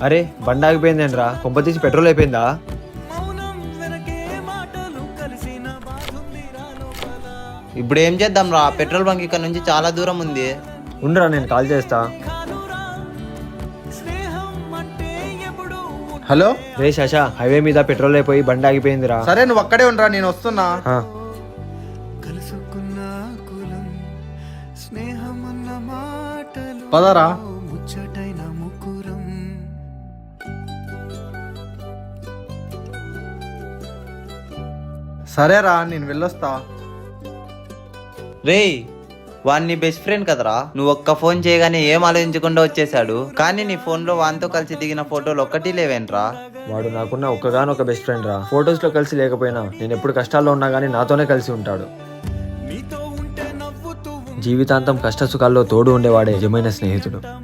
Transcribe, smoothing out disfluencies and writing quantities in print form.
అరే బండి ఆగిపోయిందేంట్రా? కొంప తీసి పెట్రోల్ అయిపోయిందా? ఇప్పుడు ఏం చేద్దాం రా, పెట్రోల్ బంక్ ఇక్కడ నుంచి చాలా దూరం ఉంది. ఉండరా నేను కాల్ చేస్తా. హలో, రే శశా, హైవే మీద పెట్రోల్ అయిపోయి బండి ఆగిపోయిందిరా. సరే నువ్వు అక్కడే ఉండరా, నేను వస్తున్నా. ఆ, పదరా. సరేరా, నేను వెళ్ళొస్తా. రేయ్, వాడిని బెస్ట్ ఫ్రెండ్ కదరా, నువ్వు ఒక్క ఫోన్ చేయగానే ఏం ఆలోచించకుండా వచ్చేసాడు. కానీ నీ ఫోన్ లో వానితో కలిసి దిగిన ఫోటోలు ఒక్కటి లేవేంట్రా? వాడు నాకున్న ఒక్కగానొక్క బెస్ట్ ఫ్రెండ్ రా. ఫొటోస్ లో కలిసి లేకపోయినా నేను ఎప్పుడు కష్టాల్లో ఉన్నా గానీ నాతోనే కలిసి ఉంటాడు. జీవితాంతం కష్ట సుఖాల్లో తోడు ఉండేవాడే నిజమైన స్నేహితుడు.